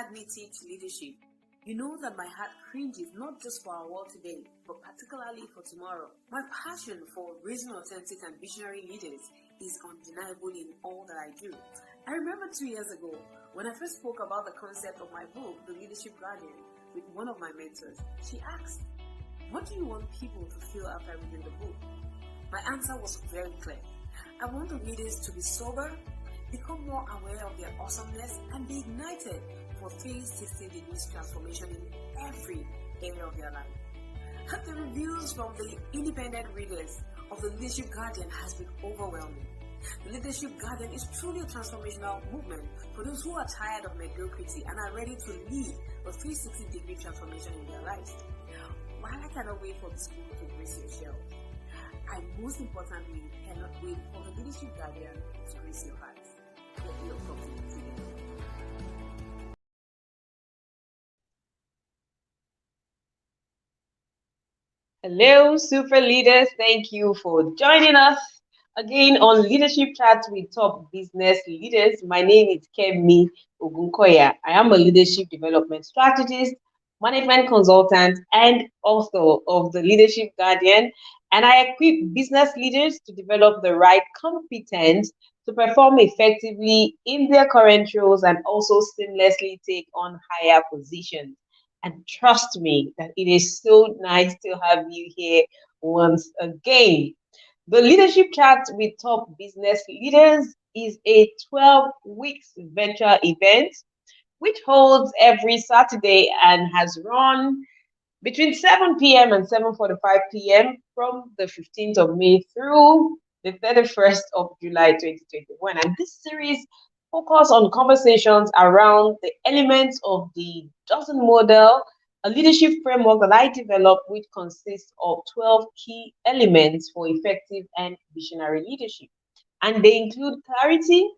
had me teach leadership, you know that my heart cringes not just for our world today, but particularly for tomorrow. My passion for raising authentic and visionary leaders is undeniable in all that I do. I remember 2 years ago when I first spoke about the concept of my book, The Leadership Guardian, with one of my mentors. She asked, "What do you want people to feel after reading the book?" My answer was very clear. I want the readers to be sober, become more aware of their awesomeness, and be ignited for 360 degrees transformation in every area of their life. The reviews from the independent readers of the Leadership Guardian has been overwhelming. The Leadership Guardian is truly a transformational movement for those who are tired of mediocrity and are ready to lead a 360-degree transformation in their lives. While I cannot wait for this book to grace your shelves, I most importantly cannot wait for the Leadership Guardian to grace your heart. Let me talk to you today. Hello, super leaders. Thank you for joining us again on Leadership Chat with Top Business Leaders. My name is Kemi Ogunkoya. I am a leadership development strategist, management consultant, and author of the Leadership Guardian. And I equip business leaders to develop the right competence to perform effectively in their current roles and also seamlessly take on higher positions. And trust me that it is so nice to have you here once again. The Leadership Chat with Top Business Leaders is a 12 weeks virtual event which holds every Saturday and has run between 7 p.m. and 7:45 p.m. from the 15th of May through the 31st of July 2021. And this series focuses on conversations around the elements of the dozen model, a leadership framework that I developed, which consists of 12 key elements for effective and visionary leadership. And they include clarity,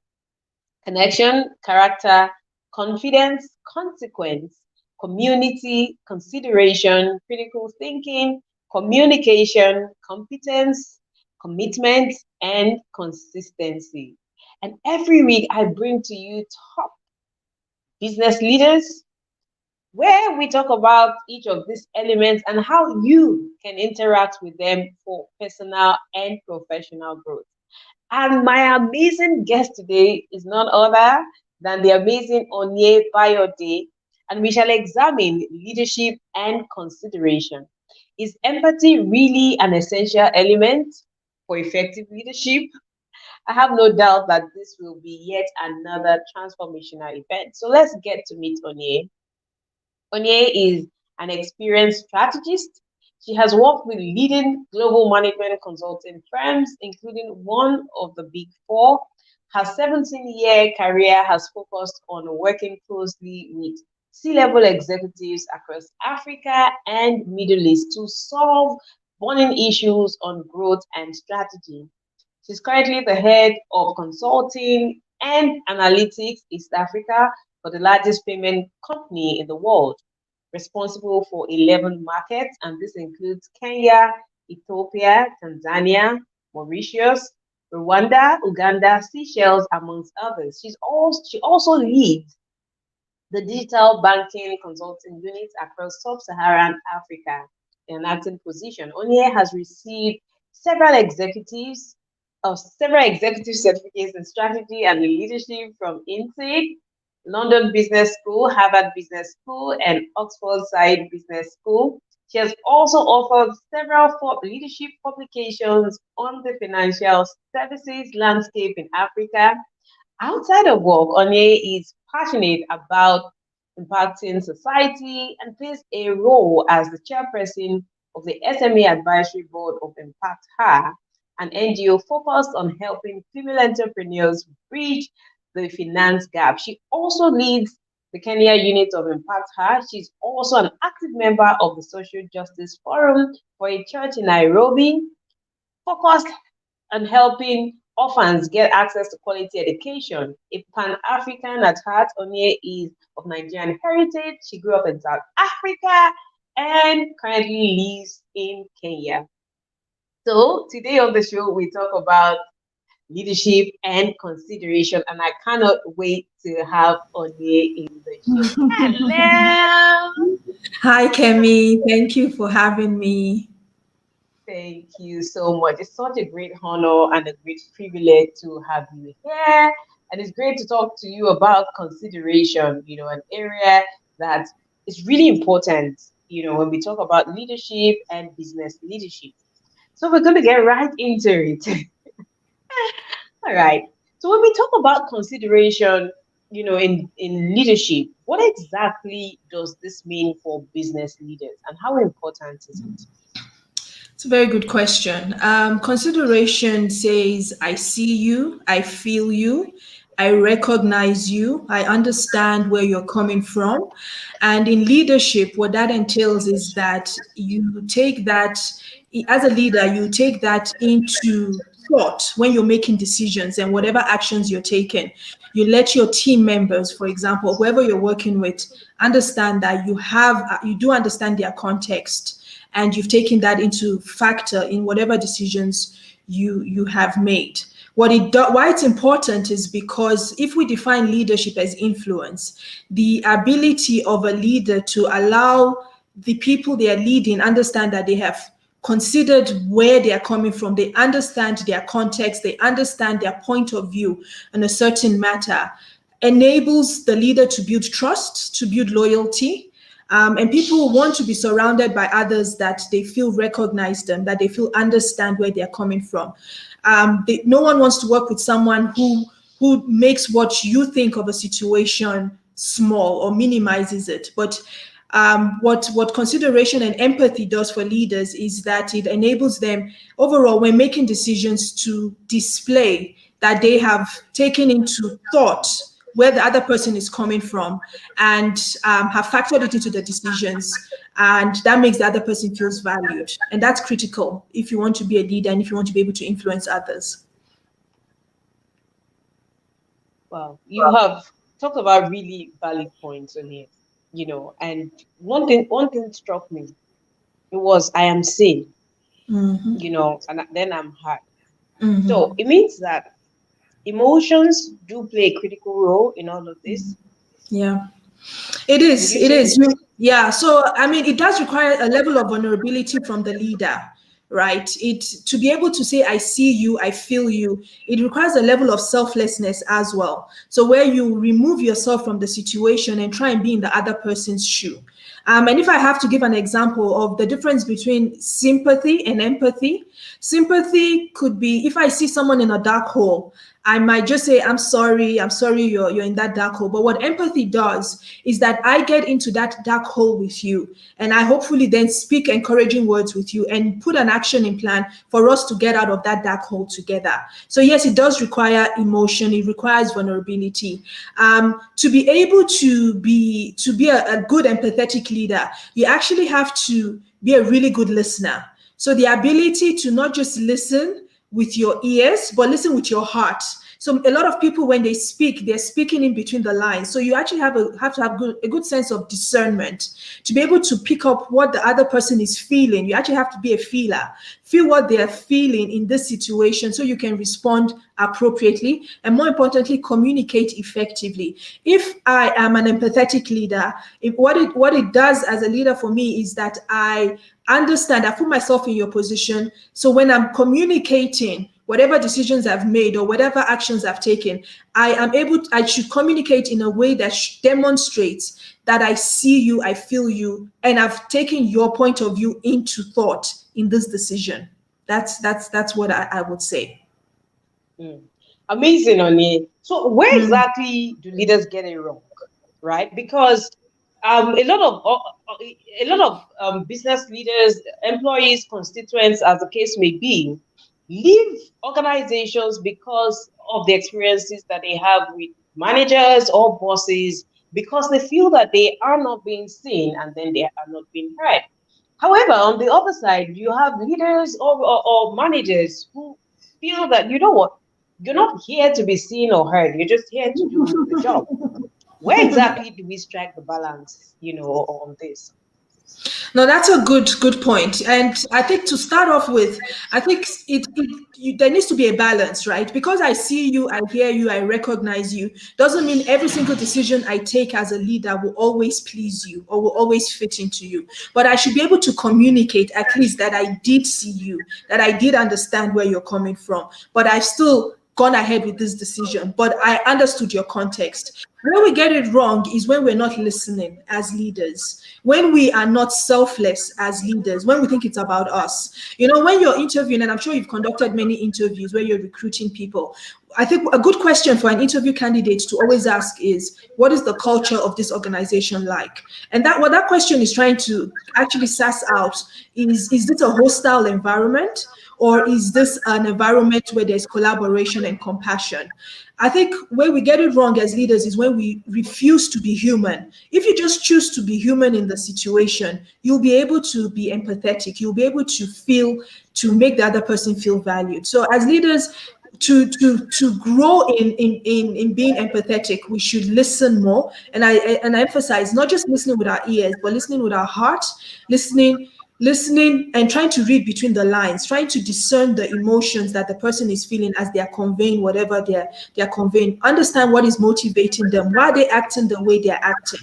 connection, character, confidence, consequence, community, consideration, critical thinking, communication, competence, commitment, and consistency. And every week I bring to you top business leaders where we talk about each of these elements and how you can interact with them for personal and professional growth. And my amazing guest today is none other than the amazing Onie Bayode, and we shall examine leadership and consideration. Is empathy really an essential element for effective leadership? I have no doubt that this will be yet another transformational event. So let's get to meet Onie. Onie is an experienced strategist. She has worked with leading global management consulting firms, including one of the big four. Her 17-year career has focused on working closely with C-level executives across Africa and Middle East to solve burning issues on growth and strategy. She's currently the head of consulting and analytics East Africa for the largest payment company in the world, responsible for 11 markets, and this includes Kenya, Ethiopia, Tanzania, Mauritius, Rwanda, Uganda, Seychelles, amongst others. She also leads the digital banking consulting unit across sub-Saharan Africa in an acting position. Onie has received several executive certificates in strategy and leadership from INSEAD, London Business School, Harvard Business School, and Oxford Said Business School. She has also authored several leadership publications on the financial services landscape in Africa. Outside of work, Onie is passionate about impacting society and plays a role as the chairperson of the SME Advisory Board of Impact Her, an NGO focused on helping female entrepreneurs bridge the finance gap. She also leads the Kenya unit of Impact Her. She's also an active member of the Social Justice Forum for a church in Nairobi, focused on helping orphans get access to quality education. A Pan-African at heart, Onie is of Nigerian heritage. She grew up in South Africa and currently lives in Kenya. So today on the show, we talk about leadership and consideration, and I cannot wait to have Onie in the Hello. Hi, Kemi. Thank you for having me. Thank you so much. It's such a great honor and a great privilege to have you here. And it's great to talk to you about consideration, an area that is really important, when we talk about leadership and business leadership. So we're going to get right into it. All right. So when we talk about consideration, in leadership, what exactly does this mean for business leaders and how important is it? It's a very good question. Consideration says, I see you, I feel you, I recognize you, I understand where you're coming from. And in leadership, what that entails is that you take that, as a leader, you take that into thought when you're making decisions and whatever actions you're taking. You let your team members, for example, whoever you're working with, understand that you do understand their context and you've taken that into factor in whatever decisions you have made. Why it's important is because if we define leadership as influence, the ability of a leader to allow the people they are leading understand that they have considered where they are coming from, they understand their context, they understand their point of view on a certain matter, enables the leader to build trust, to build loyalty, and people want to be surrounded by others that they feel recognize them, that they feel understand where they're coming from. No one wants to work with someone who makes what you think of a situation small or minimizes it. But what consideration and empathy does for leaders is that it enables them overall when making decisions to display that they have taken into thought where the other person is coming from and have factored it into the decisions, and that makes the other person feels valued, and that's critical if you want to be a leader and if you want to be able to influence others. Well, you have talked about really valid points on here, and one thing struck me. It was I am seen, Mm-hmm. and then I'm heard. Mm-hmm. So it means that emotions do play a critical role in all of this. Yeah. It Would is. you It say? is. Yeah. So, I mean, it does require a level of vulnerability from the leader, right? It to be able to say, "I see you, I feel you." It requires a level of selflessness as well. So, where you remove yourself from the situation and try and be in the other person's shoe. And if I have to give an example of the difference between sympathy and empathy, sympathy could be if I see someone in a dark hole, I might just say, I'm sorry you're in that dark hole. But what empathy does is that I get into that dark hole with you. And I hopefully then speak encouraging words with you and put an action in plan for us to get out of that dark hole together. So yes, it does require emotion, it requires vulnerability. To be able to be a good empathetic leader, you actually have to be a really good listener. So the ability to not just listen with your ears, but listen with your heart. So a lot of people, when they speak, they're speaking in between the lines. So you actually have to have a good sense of discernment to be able to pick up what the other person is feeling. You actually have to be a feeler, feel what they are feeling in this situation, so you can respond appropriately, and more importantly, communicate effectively. If I am an empathetic leader, what it does as a leader for me is that I understand, I put myself in your position. So when I'm communicating, whatever decisions I've made or whatever actions I've taken, I should communicate in a way that demonstrates that I see you, I feel you, and I've taken your point of view into thought in this decision. That's what I would say. Mm. Amazing, Onie. So where Mm, exactly do leaders get it wrong, right? Because a lot of business leaders, employees, constituents, as the case may be, leave organizations because of the experiences that they have with managers or bosses, because they feel that they are not being seen and then they are not being heard. However, on the other side, you have leaders or managers who feel that, you know what, you're not here to be seen or heard. You're just here to do the job. Where exactly do we strike the balance, on this? No, that's a good point. And I think to start off with, I think there needs to be a balance, right? Because I see you, I hear you, I recognize you, doesn't mean every single decision I take as a leader will always please you or will always fit into you. But I should be able to communicate at least that I did see you, that I did understand where you're coming from, but I've still gone ahead with this decision, but I understood your context. Where we get it wrong is when we're not listening as leaders, when we are not selfless as leaders, when we think it's about us. You know, when you're interviewing, and I'm sure you've conducted many interviews where you're recruiting people, I think a good question for an interview candidate to always ask is, what is the culture of this organization like? And that what that question is trying to actually suss out is this a hostile environment? Or is this an environment where there's collaboration and compassion? I think where we get it wrong as leaders is when we refuse to be human. If you just choose to be human in the situation, you'll be able to be empathetic. You'll be able to feel, to make the other person feel valued. So as leaders, to grow in being empathetic, we should listen more. And I emphasize not just listening with our ears, but listening with our heart, listening and trying to read between the lines, trying to discern the emotions that the person is feeling as they are conveying whatever they're conveying, understand what is motivating them, why they're acting the way they're acting.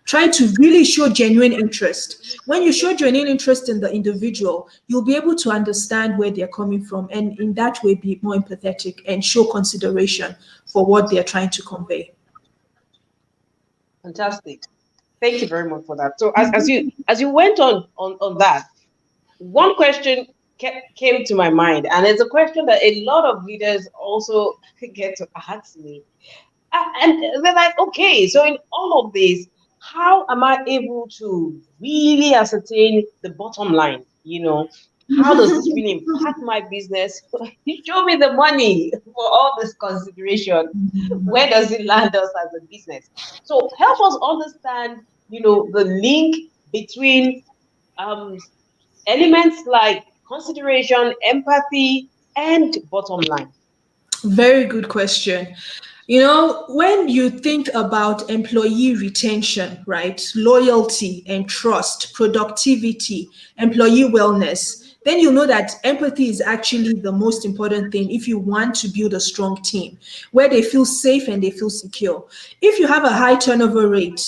Trying to really show genuine interest. When you show genuine interest in the individual, you'll be able to understand where they're coming from, and in that way be more empathetic and show consideration for what they're trying to convey. Fantastic. Thank you very much for that. So as you went on that, one question came to my mind, and it's a question that a lot of leaders also get to ask me. And they're like, okay, so in all of this, how am I able to really ascertain the bottom line? You know, how does this really impact my business? You show me the money for all this consideration. Where does it land us as a business? So help us understand, you know, the link between elements like consideration, empathy, and bottom line. Very good question. You know, when you think about employee retention, right, loyalty and trust, productivity, employee wellness, then you know that empathy is actually the most important thing if you want to build a strong team where they feel safe and they feel secure. If you have a high turnover rate,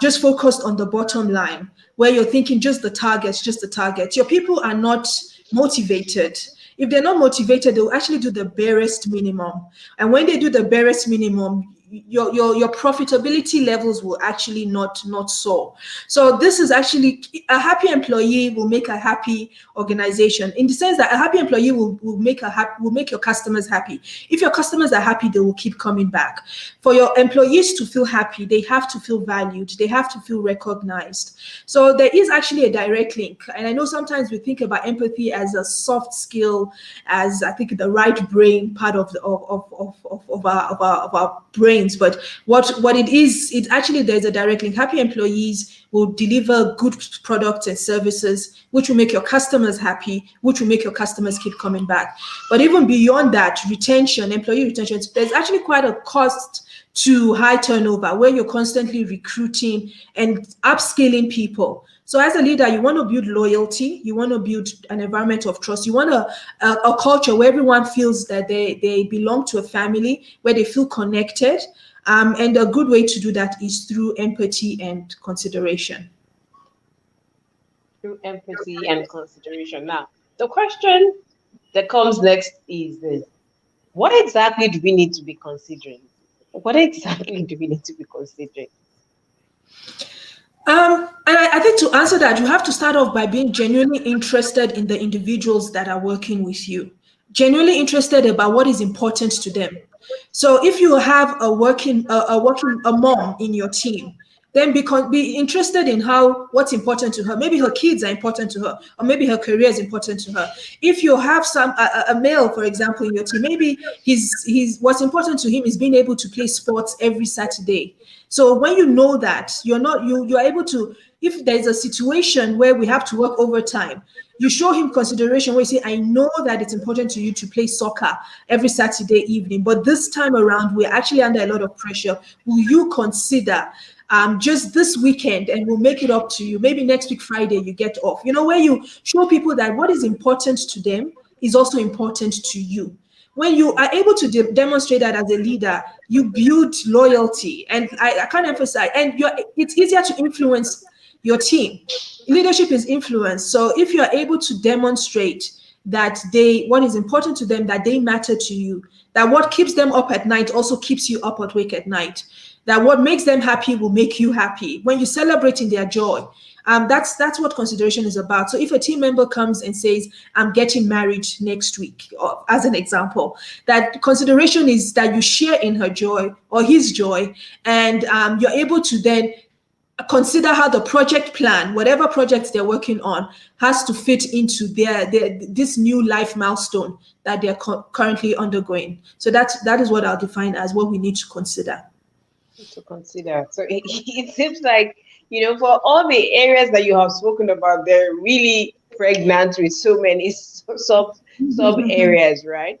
just focused on the bottom line, where you're thinking just the target, your people are not motivated. If they're not motivated, they'll actually do the barest minimum. And when they do the barest minimum, your profitability levels will actually not soar. So this is actually, a happy employee will make a happy organization, in the sense that a happy employee will make your customers happy. If your customers are happy, they will keep coming back. For your employees to feel happy, they have to feel valued, they have to feel recognized. So there is actually a direct link. And I know sometimes we think about empathy as a soft skill, as I think the right brain part of our brains. But what it is, it actually, there's a direct link. Happy employees will deliver good products and services, which will make your customers happy, which will make your customers keep coming back. But even beyond that, retention, employee retention, there's actually quite a cost to high turnover, where you're constantly recruiting and upskilling people. So as a leader, you want to build loyalty, you want to build an environment of trust, you want a culture where everyone feels that they belong to a family, where they feel connected. And a good way to do that is through empathy and consideration. Through empathy and consideration. Now, the question that comes next is this: what exactly do we need to be considering? What exactly do we need to be considering? And I think to answer that, you have to start off by being genuinely interested in the individuals that are working with you, genuinely interested about what is important to them. So if you have a mom in your team, then be interested in what's important to her. Maybe her kids are important to her, or maybe her career is important to her. If you have a male, for example, in your team, maybe what's important to him is being able to play sports every Saturday. So when you know that, you're able to, if there's a situation where we have to work overtime, you show him consideration where you say, I know that it's important to you to play soccer every Saturday evening, but this time around, we're actually under a lot of pressure. Will you consider just this weekend, and we'll make it up to you? Maybe next week, Friday, you get off. Where you show people that what is important to them is also important to you. When you are able to demonstrate that as a leader, you build loyalty. And I can't emphasize, and it's easier to influence your team. Leadership is influence. So if you're able to demonstrate that what is important to them, that they matter to you, that what keeps them up at night also keeps you up awake at night, that what makes them happy will make you happy. When you celebrate in their joy, that's what consideration is about. So if a team member comes and says, I'm getting married next week, or as an example, that consideration is that you share in her joy or his joy, and you're able to then consider how the project plan, whatever projects they're working on, has to fit into their this new life milestone that they're currently undergoing. So that is what I'll define as what we need to consider. So it seems like, for all the areas that you have spoken about, they're really pregnant with so many sub areas, right?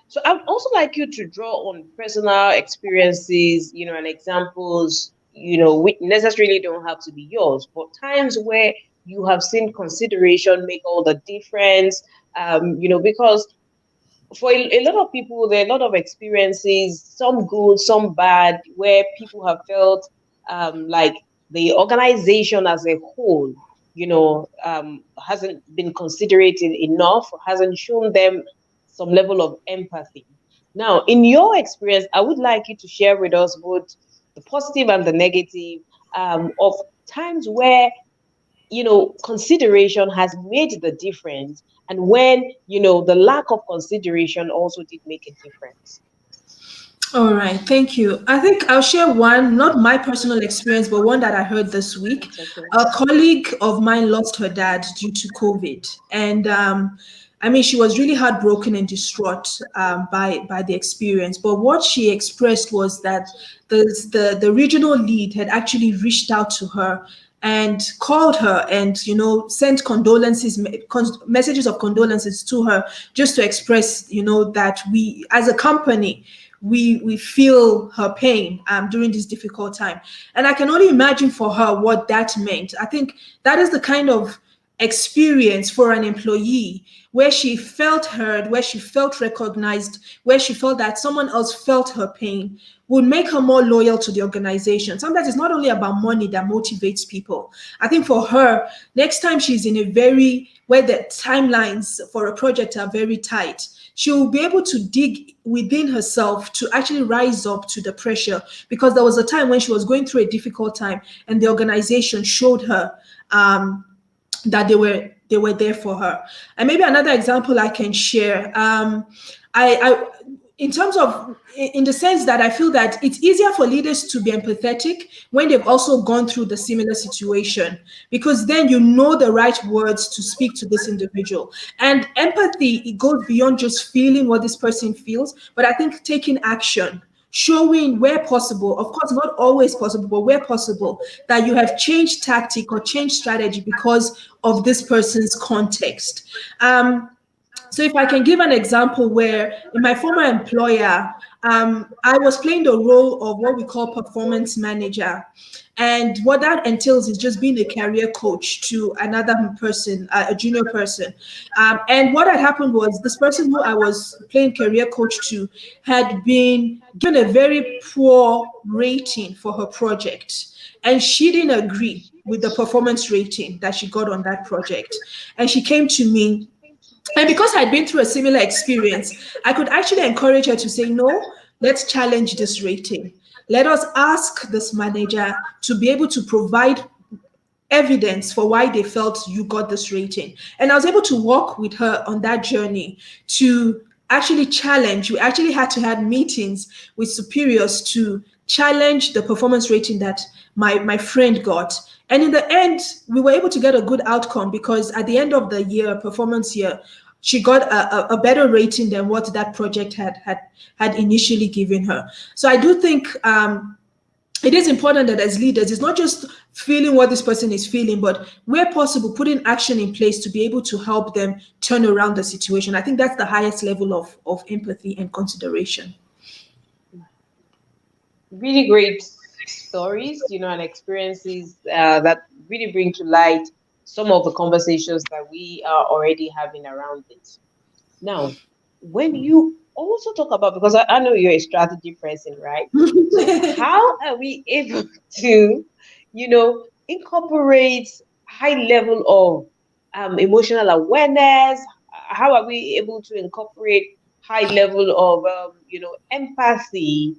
So I'd also like you to draw on personal experiences, and examples, which necessarily don't have to be yours, but times where you have seen consideration make all the difference, because for a lot of people, there are a lot of experiences, some good, some bad, where people have felt like the organization as a whole, hasn't been considerate enough, hasn't shown them some level of empathy. Now, in your experience, I would like you to share with us both the positive and the negative of times where consideration has made the difference, and when the lack of consideration also did make a difference. All right, thank you. I think I'll share one, not my personal experience, but one that I heard this week. Okay. A colleague of mine lost her dad due to COVID, and she was really heartbroken and distraught by the experience. But what she expressed was that the regional lead had actually reached out to her and called her and sent messages of condolences to her, just to express that we as a company, we feel her pain during this difficult time. And I can only imagine for her what that meant. I think that is the kind of experience for an employee where she felt heard, where she felt recognized, where she felt that someone else felt her pain, would make her more loyal to the organization. Sometimes it's not only about money that motivates people. I think for her, next time she's in where the timelines for a project are very tight, she will be able to dig within herself to actually rise up to the pressure, because there was a time when she was going through a difficult time and the organization showed her that they were there for her. And maybe another example I can share, in the sense that I feel that it's easier for leaders to be empathetic when they've also gone through the similar situation, because then you know the right words to speak to this individual. And empathy, it goes beyond just feeling what this person feels, but I think taking action, showing where possible, of course, not always possible, but where possible, that you have changed tactic or changed strategy because of this person's context. So if I can give an example where in my former employer, I was playing the role of what we call performance manager. And what that entails is just being a career coach to another person, a junior person. And what had happened was this person who I was playing career coach to had been given a very poor rating for her project. And she didn't agree with the performance rating that she got on that project. And she came to me. And because I'd been through a similar experience, I could actually encourage her to say, no, let's challenge this rating. Let us ask this manager to be able to provide evidence for why they felt you got this rating. And I was able to walk with her on that journey to actually challenge. We actually had to have meetings with superiors to challenge the performance rating that my friend got. And in the end, we were able to get a good outcome, because at the end of the year, performance year, she got a better rating than what that project had initially given her. So I do think it is important that as leaders, it's not just feeling what this person is feeling, but where possible, putting action in place to be able to help them turn around the situation. I think that's the highest level of empathy and consideration. Really great stories, and experiences that really bring to light some of the conversations that we are already having around it. Now, when you also talk about, because I know you're a strategy person, right? So how are we able to, incorporate high level of emotional awareness? How are we able to incorporate high level of, empathy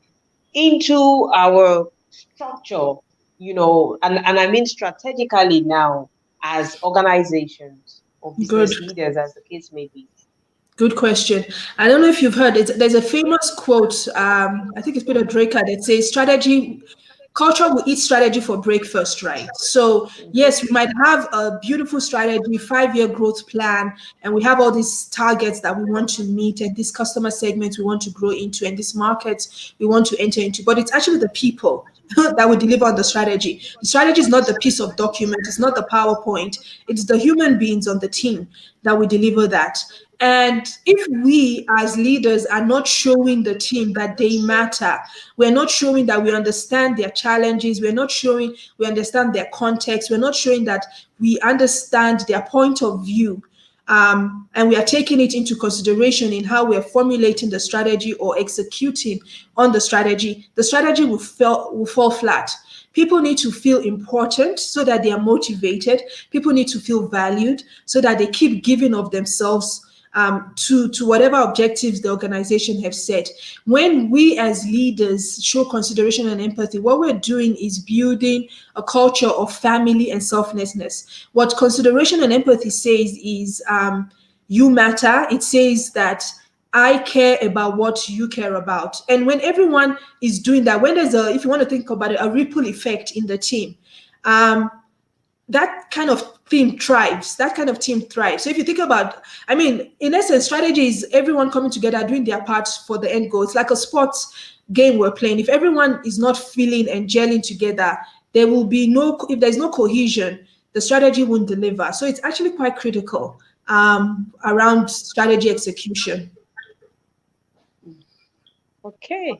into our structure, and I mean strategically now as organizations or Good. business leaders, as the case may be? Good question. I don't know if you've heard it. There's a famous quote, I think it's Peter Drucker, that says strategy, culture will eat strategy for breakfast, right? So Mhm. yes, we might have a beautiful strategy, 5-year growth plan, and we have all these targets that we want to meet, and this customer segment we want to grow into, and this market we want to enter into. But it's actually the people that will deliver on the strategy. The strategy is not the piece of document, it's not the PowerPoint, it's the human beings on the team that will deliver that. And if we as leaders are not showing the team that they matter, we're not showing that we understand their challenges, we're not showing we understand their context, we're not showing that we understand their point of view, and we are taking it into consideration in how we are formulating the strategy or executing on the strategy will fall flat. People need to feel important so that they are motivated. People need to feel valued so that they keep giving of themselves to whatever objectives the organization have set. When we as leaders show consideration and empathy, what we're doing is building a culture of family and selflessness. What consideration and empathy says is you matter. It says that I care about what you care about. And when everyone is doing that, when there's if you want to think about it, a ripple effect in the team, um, that kind of team thrives. That kind of team thrives. So if you think about, I mean, in essence, strategy is everyone coming together, doing their part for the end goal. It's like a sports game we're playing. If everyone is not feeling and gelling together, there will be no, if there's no cohesion, the strategy won't deliver. So it's actually quite critical around strategy execution. Okay.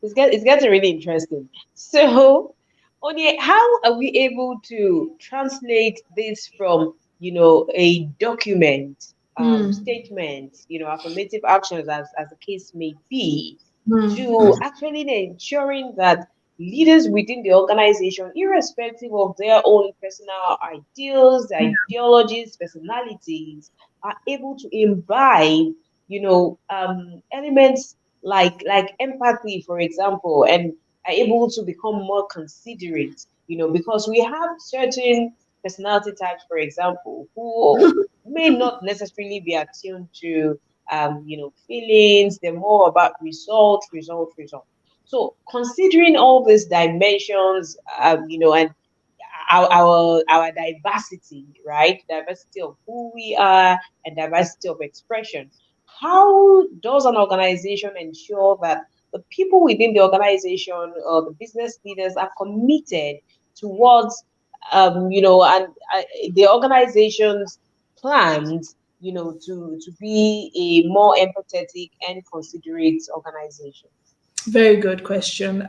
It's getting really interesting. So, Onie, how are we able to translate this from, a document, Hmm. statement, affirmative actions, as the case may be, Hmm. to actually ensuring that leaders within the organization, irrespective of their own personal ideals, ideologies, personalities, are able to imbibe, elements like empathy, for example, and are able to become more considerate, because we have certain personality types, for example, who may not necessarily be attuned to feelings. They're more about result, result, result. So considering all these dimensions, and our diversity, right? Diversity of who we are and diversity of expression. How does an organization ensure that the people within the organization or the business leaders are committed towards, and the organization's plans, to be a more empathetic and considerate organization? Very good question.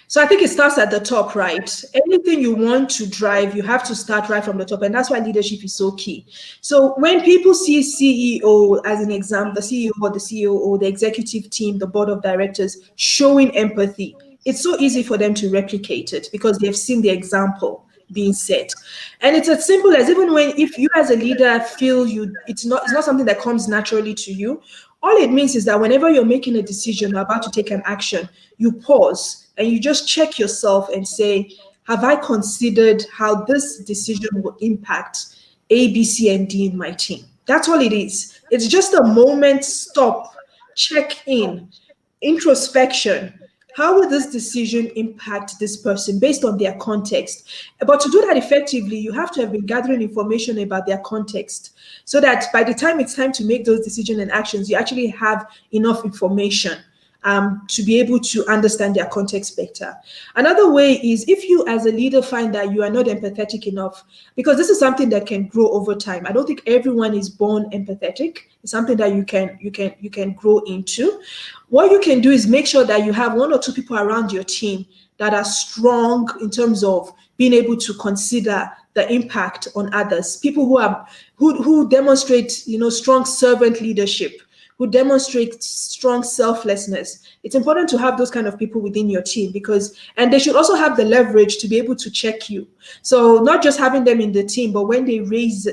So I think it starts at the top, right? Anything you want to drive, you have to start right from the top, and that's why leadership is so key. So when people see CEO as an example, the CEO or the COO, the executive team, the board of directors showing empathy, it's so easy for them to replicate it because they've seen the example being set. And it's as simple as, even when, if you as a leader feel it's not something that comes naturally to you, all it means is that whenever you're making a decision or about to take an action, you pause and you just check yourself and say, have I considered how this decision will impact A, B, C, and D in my team? That's all it is. It's just a moment, stop, check in, introspection. How will this decision impact this person based on their context? But to do that effectively, you have to have been gathering information about their context so that by the time it's time to make those decisions and actions, you actually have enough information. to be able to understand their context better. Another way is if you as a leader find that you are not empathetic enough, because this is something that can grow over time. I don't think everyone is born empathetic. It's something that you can grow into. What you can do is make sure that you have 1 or 2 people around your team that are strong in terms of being able to consider the impact on others. People who demonstrate, strong servant leadership, who demonstrate strong selflessness. It's important to have those kind of people within your team and they should also have the leverage to be able to check you. So not just having them in the team, but when they raise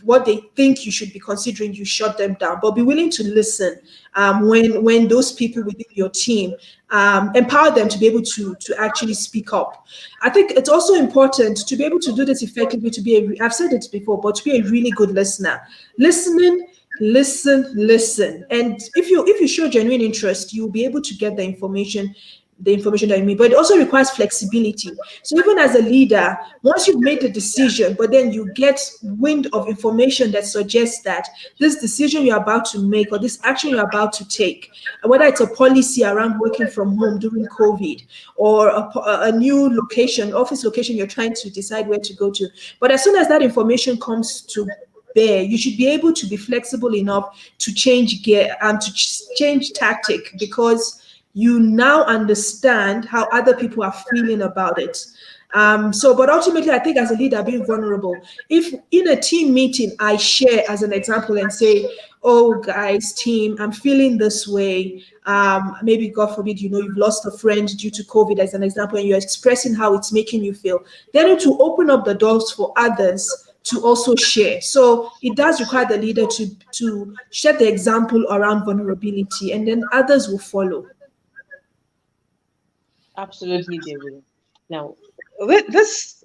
what they think you should be considering, you shut them down. But be willing to listen when those people within your team empower them to be able to actually speak up. I think it's also important to be able to do this effectively. I've said it before, but to be a really good listener. Listen, and if you show genuine interest, you'll be able to get the information that you need. But it also requires flexibility. So even as a leader, once you've made the decision, but then you get wind of information that suggests that this decision you're about to make or this action you're about to take, whether it's a policy around working from home during COVID or a new office location you're trying to decide where to go to, but as soon as that information comes to bear, you should be able to be flexible enough to change gear and to change tactic, because you now understand how other people are feeling about it. But ultimately, I think as a leader, being vulnerable. If in a team meeting, I share as an example and say, oh, guys, team, I'm feeling this way. Maybe, God forbid, you've lost a friend due to COVID as an example, and you're expressing how it's making you feel. Then to open up the doors for others to also share. So it does require the leader to set the example around vulnerability, and then others will follow. Absolutely, they will. Now, this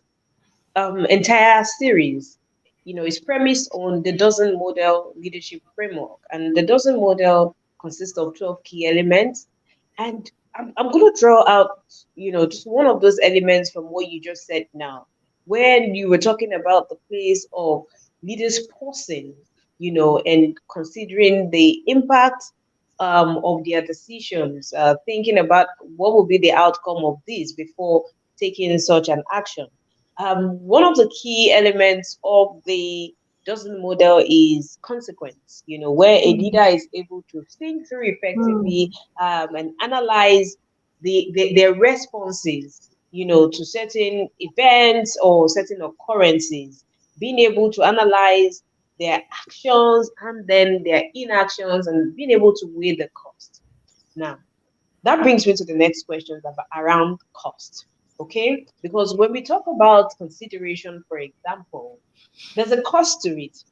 entire series, is premised on the dozen model leadership framework, and the dozen model consists of 12 key elements. And I'm going to draw out, just one of those elements from what you just said now, when you were talking about the place of leaders pausing, and considering the impact of their decisions, thinking about what will be the outcome of this before taking such an action. One of the key elements of the dozen model is consequence, where a leader is able to think through effectively and analyze their responses, to certain events or certain occurrences, being able to analyze their actions and then their inactions and being able to weigh the cost. Now, that brings me to the next question around cost. Okay, because when we talk about consideration, for example, there's a cost to it,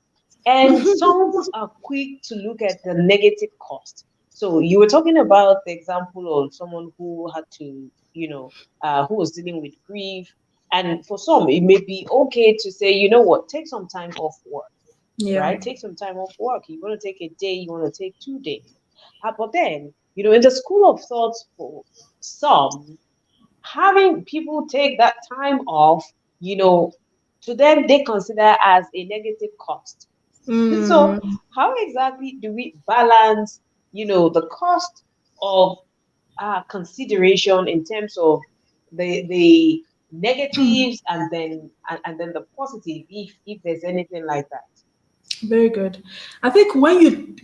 and some are quick to look at the negative cost. So you were talking about the example of someone who had to, who was dealing with grief, and for some it may be okay to say, what, take some time off work. Yeah. Right? Take some time off work. You want to take a day, you want to take 2 days. But then, in the school of thought for some, having people take that time off, to them, they consider as a negative cost. So how exactly do we balance, the cost of consideration in terms of the negatives and then the positive, if there's anything like that? Very good. I think when you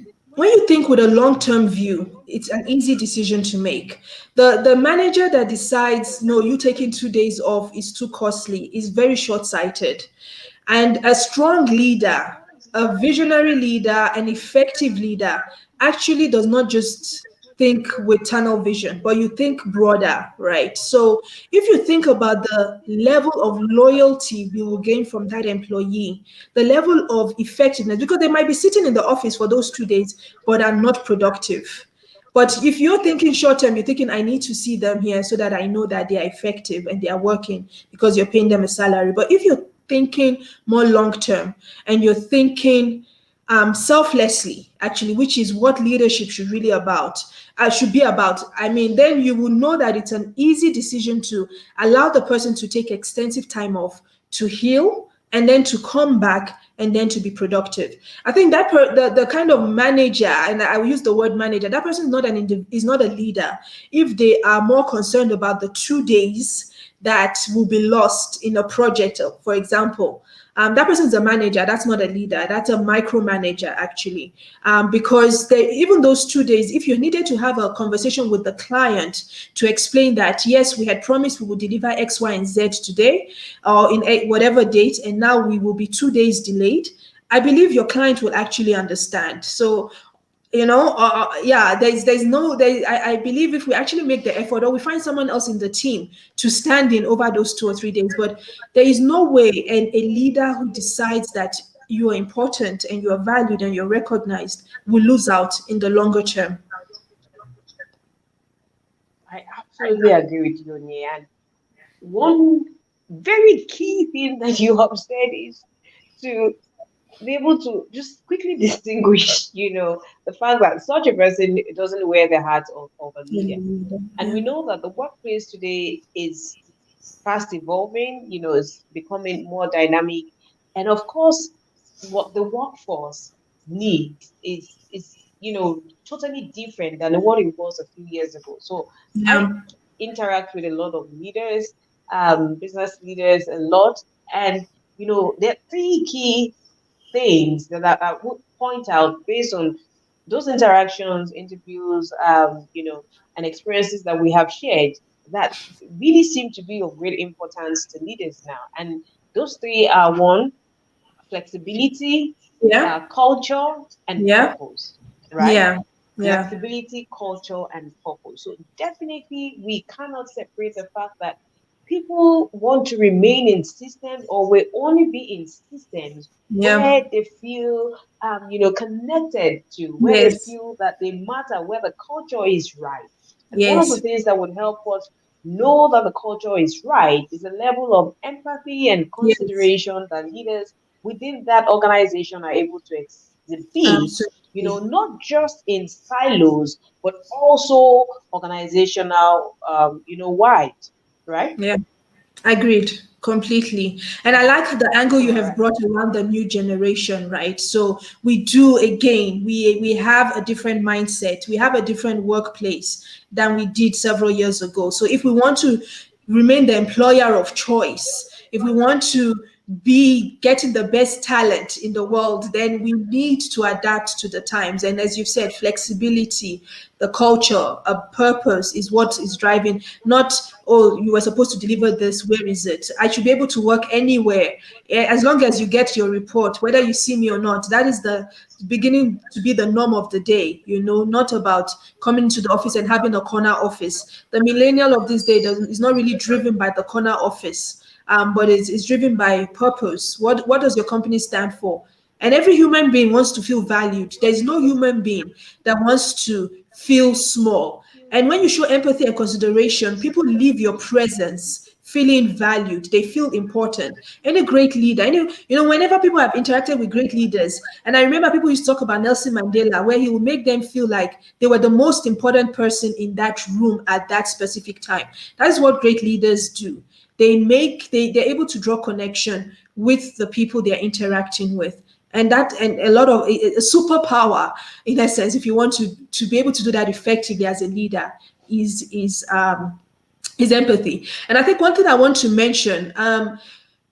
think with a long-term view, it's an easy decision to make. The manager that decides, no, you taking 2 days off is too costly, is very short-sighted. And a strong leader, a visionary leader, an effective leader actually does not just think with tunnel vision, but you think broader, right? So if you think about the level of loyalty you will gain from that employee, the level of effectiveness, because they might be sitting in the office for those 2 days, but are not productive. But if you're thinking short term, you're thinking, I need to see them here so that I know that they are effective and they are working because you're paying them a salary. But if you're thinking more long term and you're thinking selflessly, actually, which is what leadership should be about. Then you will know that it's an easy decision to allow the person to take extensive time off to heal and then to come back and then to be productive. I think that the kind of manager, and I will use the word manager, that person is not a leader if they are more concerned about the 2 days that will be lost in a project, for example. That person's a manager. That's not a leader. That's a micromanager, actually. Because even those 2 days, if you needed to have a conversation with the client to explain that, yes, we had promised we would deliver X, Y, and Z today, or in whatever date, and now we will be 2 days delayed, I believe your client will actually understand. So, yeah, I believe if we actually make the effort, or we find someone else in the team to stand in over those 2 or 3 days, but there is no way a leader who decides that you are important and you are valued and you're recognized will lose out in the longer term. I absolutely agree with you, Onie. And one very key thing that you have said is to be able to just quickly distinguish, the fact that such a person doesn't wear the hat of a leader. And Yeah. we know that the workplace today is fast evolving, is becoming more dynamic. And of course, what the workforce needs is totally different than what it was a few years ago. So I Yeah. interact with a lot of leaders, business leaders a lot. And there are three key things that I would point out based on those interactions, interviews, and experiences that we have shared that really seem to be of great importance to leaders now. And those three are: one, flexibility, Yeah. culture, and Yeah. purpose, right? Yeah. Yeah. Flexibility, culture, and purpose. So definitely we cannot separate the fact that people want to remain in systems or will only be in systems Yeah. where they feel connected to, where they Yes. feel that they matter, where the culture is right. And one of the Yes. things that would help us know that the culture is right is a level of empathy and Yes. consideration that leaders within that organization are able to exhibit, Absolutely. not just in silos, but also organizational, wide, right? Yeah. Agreed completely. And I like the angle you All have right. brought around the new generation, right? So we do, again, we have a different mindset. We have a different workplace than we did several years ago. So if we want to remain the employer of choice, if we want to be getting the best talent in the world, then we need to adapt to the times. And as you've said, flexibility, the culture, a purpose is what is driving, not, oh, you were supposed to deliver this, where is it? I should be able to work anywhere. As long as you get your report, whether you see me or not. That is the beginning to be the norm of the day, not about coming to the office and having a corner office. The millennial of this day is not really driven by the corner office, but it's driven by purpose. What does your company stand for? And every human being wants to feel valued. There's no human being that wants to feel small. And when you show empathy and consideration, people leave your presence feeling valued. They feel important. And a great leader, whenever people have interacted with great leaders, and I remember people used to talk about Nelson Mandela, where he would make them feel like they were the most important person in that room at that specific time. That is what great leaders do. They're able to draw connection with the people they're interacting with, and a lot of a superpower, in essence, if you want to be able to do that effectively as a leader, is empathy. And I think one thing I want to mention,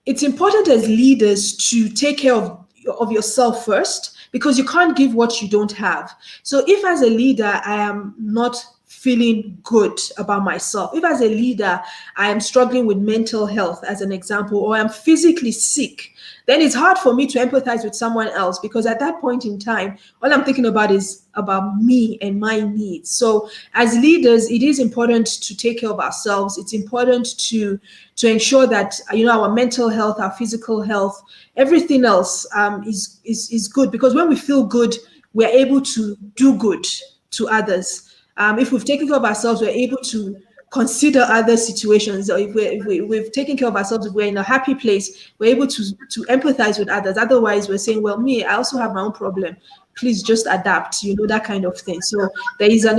it's important as leaders to take care of yourself first, because you can't give what you don't have. So if as a leader I am not feeling good about myself, if as a leader I am struggling with mental health, as an example, or I'm physically sick, then it's hard for me to empathize with someone else, because at that point in time, all I'm thinking about is about me and my needs. So as leaders, it is important to take care of ourselves. It's important to ensure that our mental health, our physical health, everything else is good, because when we feel good, we're able to do good to others. If we've taken care of ourselves, we're able to consider other situations. Or if we've taken care of ourselves, if we're in a happy place, we're able to empathize with others. Otherwise, we're saying, well, me, I also have my own problem. Please just adapt, that kind of thing. So there's an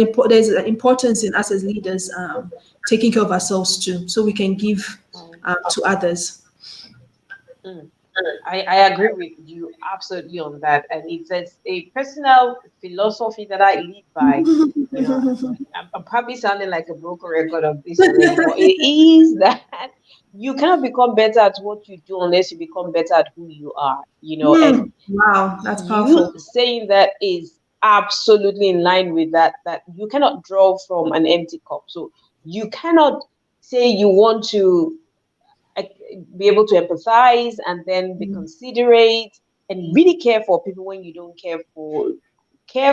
importance in us as leaders taking care of ourselves too, so we can give to others. Mm. I agree with you absolutely on that. And it's a personal philosophy that I live by. You know, I'm probably sounding like a broken record of this already, but it is that you cannot become better at what you do unless you become better at who you are, and Wow, that's you powerful. saying that is absolutely in line with that you cannot draw from an empty cup. So you cannot say you want to uh, be able to empathize and then be Mm. considerate and really care for people when you don't care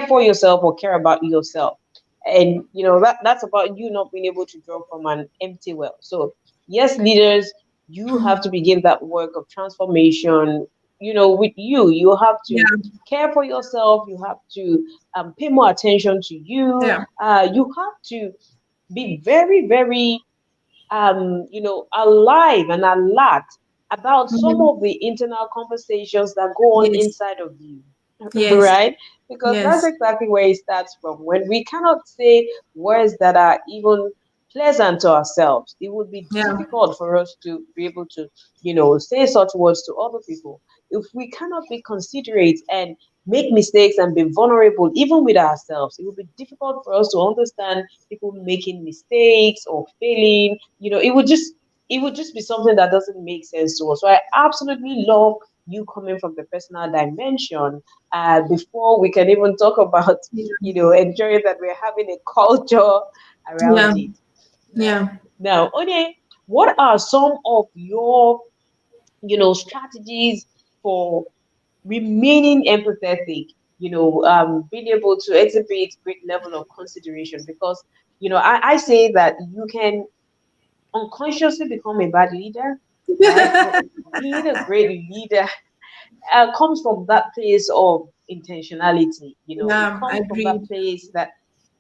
for yourself or care about yourself. And that's about you not being able to draw from an empty well. So yes, leaders, you have to begin that work of transformation. With you have to Yeah, care for yourself. You have to pay more attention to you. yeah. You have to be very, very alive and alert about some Mhm. of the internal conversations that go on Yes, inside of you. yes, Right? Because that's yes. exactly where it starts from. When we cannot say words that are even pleasant to ourselves, it would be Yeah, difficult for us to be able to, say such words to other people. If we cannot be considerate and make mistakes and be vulnerable, even with ourselves, it would be difficult for us to understand people making mistakes or failing. It would just be something that doesn't make sense to us. So I absolutely love you coming from the personal dimension. Before we can even talk about yeah, enjoying that we're having a culture around yeah, it. Now, yeah. now, Onie, what are some of your strategies for remaining empathetic, being able to exhibit great level of consideration? Because I say that you can unconsciously become a bad leader, right? But being a great leader comes from that place of intentionality. It Yeah, I comes from that agree. place that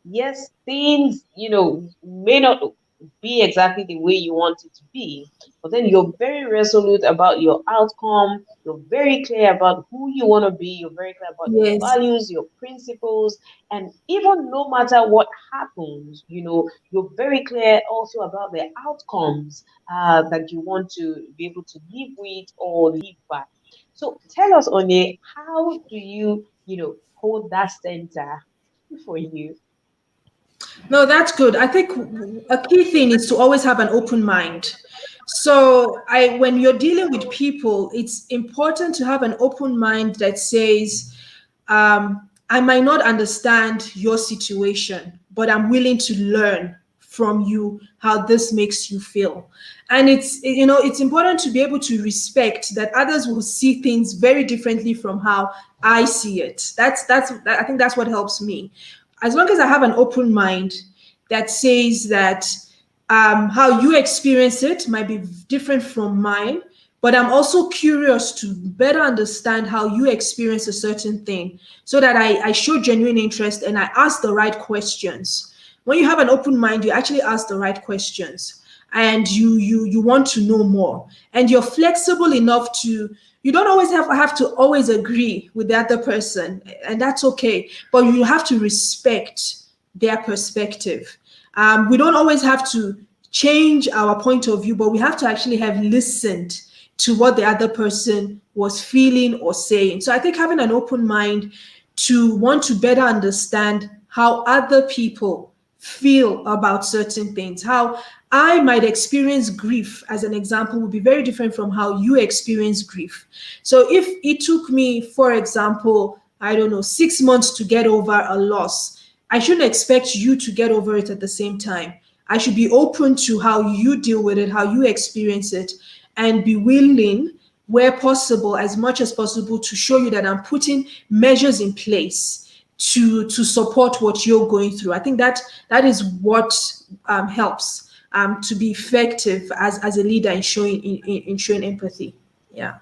yes, things may not be exactly the way you want it to be, but then you're very resolute about your outcome. You're very clear about who you want to be. You're very clear about your Yes. values, your principles, and even no matter what happens, you're very clear also about the outcomes that you want to be able to live with or live by. So tell us, One, how do hold that center for you? No, that's good. I think a key thing is to always have an open mind. So when you're dealing with people, it's important to have an open mind that says, I might not understand your situation, but I'm willing to learn from you how this makes you feel. And it's important to be able to respect that others will see things very differently from how I see it. I think that's what helps me. As long as I have an open mind that says that how you experience it might be different from mine, but I'm also curious to better understand how you experience a certain thing so that I show genuine interest and I ask the right questions. When you have an open mind, you actually ask the right questions and you want to know more, and you're flexible enough to, you don't always have to always agree with the other person, and that's okay, but you have to respect their perspective. We don't always have to change our point of view, but we have to actually have listened to what the other person was feeling or saying. So I think having an open mind to want to better understand how other people feel about certain things, how I might experience grief, as an example, would be very different from how you experience grief. So if it took me, for example, I don't know, 6 months to get over a loss, I shouldn't expect you to get over it at the same time. I should be open to how you deal with it, how you experience it, and be willing, where possible, as much as possible, to show you that I'm putting measures in place to support what you're going through. I think that is what helps to be effective as a leader in in showing empathy. Yeah.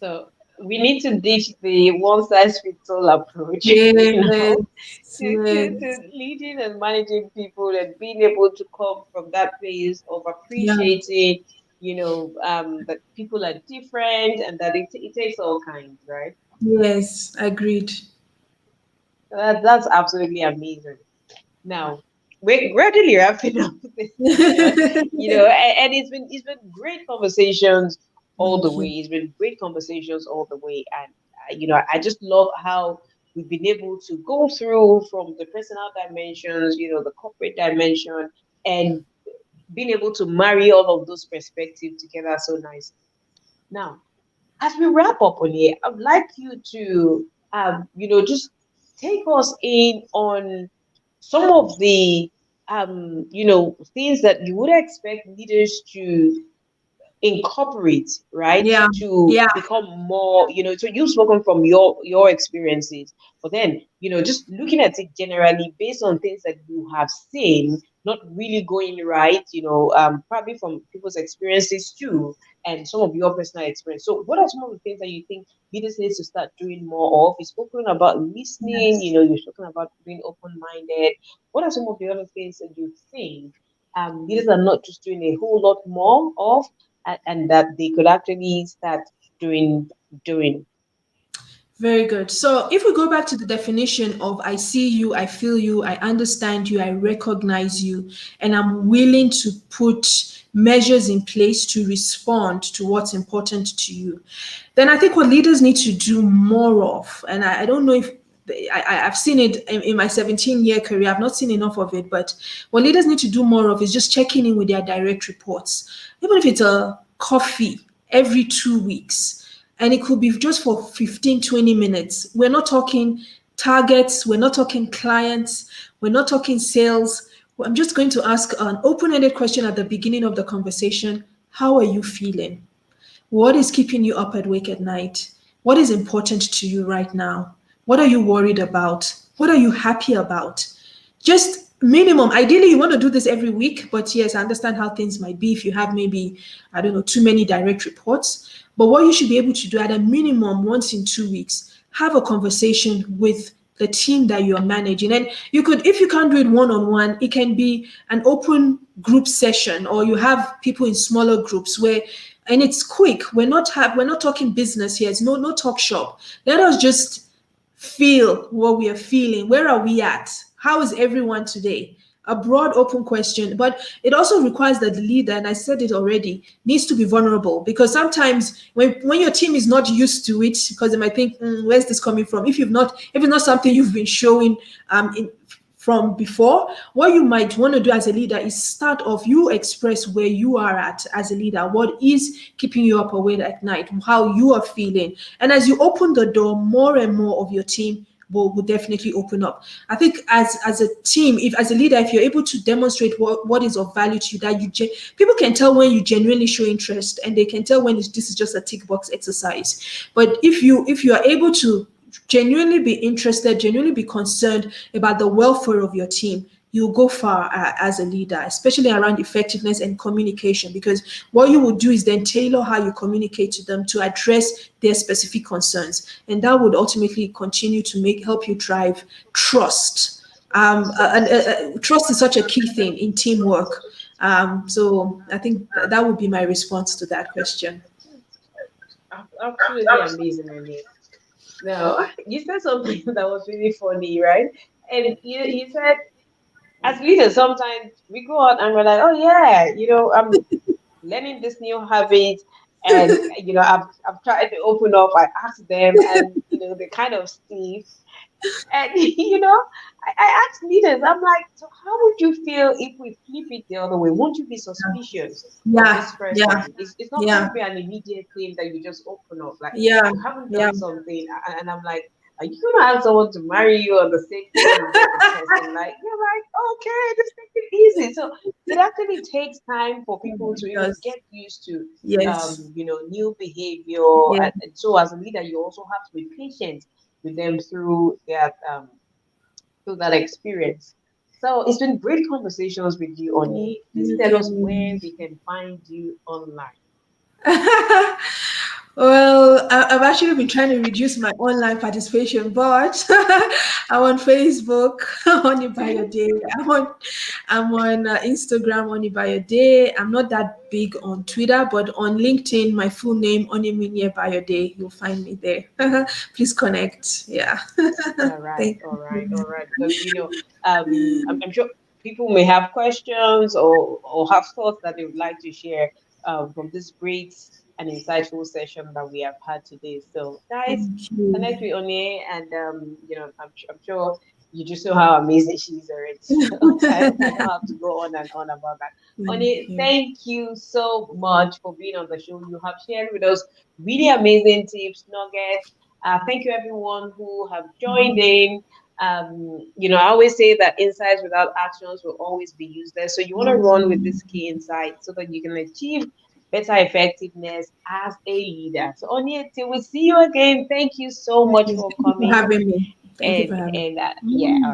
So we need to ditch the one size fits all approach, Yes. to Yes. leading and managing people and being able to come from that place of Yeah. appreciating, that people are different and that it takes all kinds, right? Yes. Agreed. That's absolutely amazing. Now, we're gradually wrapping up this session, and it's been great conversations all the Thank way. you. It's been great conversations all the way, and I just love how we've been able to go through from the personal dimensions, the corporate dimension, and being able to marry all of those perspectives together so nice. Now, as we wrap up on here, I'd like you to, just take us in on some of the, things that you would expect leaders to incorporate, right, Yeah. to Yeah. become more, so you've spoken from your experiences, but then, just looking at it generally based on things that you have seen not really going right, probably from people's experiences too, and some of your personal experience. So what are some of the things that you think leaders need to start doing more of? You've spoken about listening, Yes. you've spoken about being open-minded. What are some of the other things that you think leaders are not just doing a whole lot more of, and that they could actually start doing. Very good. So if we go back to the definition of I see you, I feel you, I understand you, I recognize you, and I'm willing to put measures in place to respond to what's important to you, then I think what leaders need to do more of, and I don't know if I've seen it in my 17-year career, I've not seen enough of it, but what leaders need to do more of is just checking in with their direct reports, even if it's a coffee every 2 weeks. And it could be just for 15, 20 minutes. We're not talking targets, we're not talking clients, we're not talking sales. I'm just going to ask an open-ended question at the beginning of the conversation. How are you feeling? What is keeping you up at night? What is important to you right now? What are you worried about? What are you happy about? Just minimum. Ideally, you want to do this every week, but yes, I understand how things might be if you have maybe, I don't know, too many direct reports. But what you should be able to do at a minimum once in 2 weeks, have a conversation with the team that you're managing. And you could, if you can't do it one on one, it can be an open group session, or you have people in smaller groups where, and it's quick. We're not talking business here. It's no talk shop. Let us just feel what we are feeling. Where are we at? How is everyone today? A broad, open question, but it also requires that the leader, and I said it already, needs to be vulnerable, because sometimes when your team is not used to it, because they might think, where's this coming from? If it's not something you've been showing from before, what you might want to do as a leader is start off, you express where you are at as a leader, what is keeping you up awake at night, how you are feeling. And as you open the door, more and more of your team will definitely open up. I think as a team, if as a leader, if you're able to demonstrate what is of value to you, that people can tell when you genuinely show interest, and they can tell when this is just a tick box exercise. But if you are able to genuinely be interested, genuinely be concerned about the welfare of your team, you'll go far as a leader, especially around effectiveness and communication, because what you will do is then tailor how you communicate to them to address their specific concerns. And that would ultimately continue to help you drive trust. Trust is such a key thing in teamwork. So I think that would be my response to that question. Absolutely amazing, Onie. Now, you said something that was really funny, right? And you said, as leaders, sometimes we go out and we're like, oh yeah, I'm learning this new habit, and I've tried to open up. I ask them, and they kind of stiff. And I ask leaders, I'm like, so how would you feel if we flip it the other way? Won't you be suspicious of Yeah, this yeah, person? It's not going yeah, to be an immediate thing that you just open up. Like, yeah, you haven't yeah. done something, and I'm like, are you gonna ask someone to marry you on the same day you met the person? Like, you're like, okay, just take it easy. So it actually takes time for people to even Because get used to yes, new behavior. yeah. And so as a leader, you also have to be patient with them through that experience. So it's been great conversations with you, Oni. Please You tell us where can. we can find you online. Well, I've actually been trying to reduce my online participation, but I'm on Facebook, Onie Bayode. I'm on Instagram, Onie Bayode. I'm not that big on Twitter, but on LinkedIn, my full name, Onie Bayode. You'll find me there. Please connect. Yeah. All right, Thank all right, you. all right. Because I'm sure people may have questions or have thoughts that they would like to share from this great an insightful session that we have had today. So, guys, Thank you. connect with Onie, and I'm sure you just know how amazing she is already. So I don't have to go on and on about that. Thank Onie, you. thank you so much for being on the show. You have shared with us really amazing tips, nuggets. Thank you everyone who have joined in. I always say that insights without actions will always be useless. So you want to run with this key insight so that you can achieve better effectiveness as a leader. So Onie, till we see you again, thank you so Thank much you. for Thank you for coming. having me. Thank you for And having and yeah, me.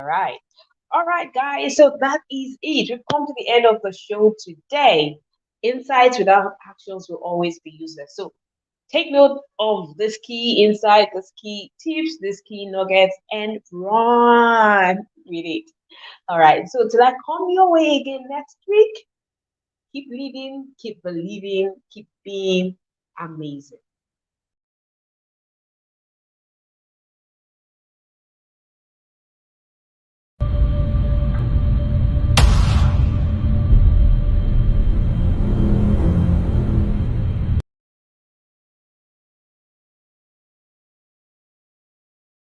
all right, guys. So that is it. We've come to the end of the show today. Insights without actions will always be useless. So take note of this key insight, this key tips, this key nuggets, and run with it. All right. So till I come your way again next week, keep leading, keep believing, keep being amazing.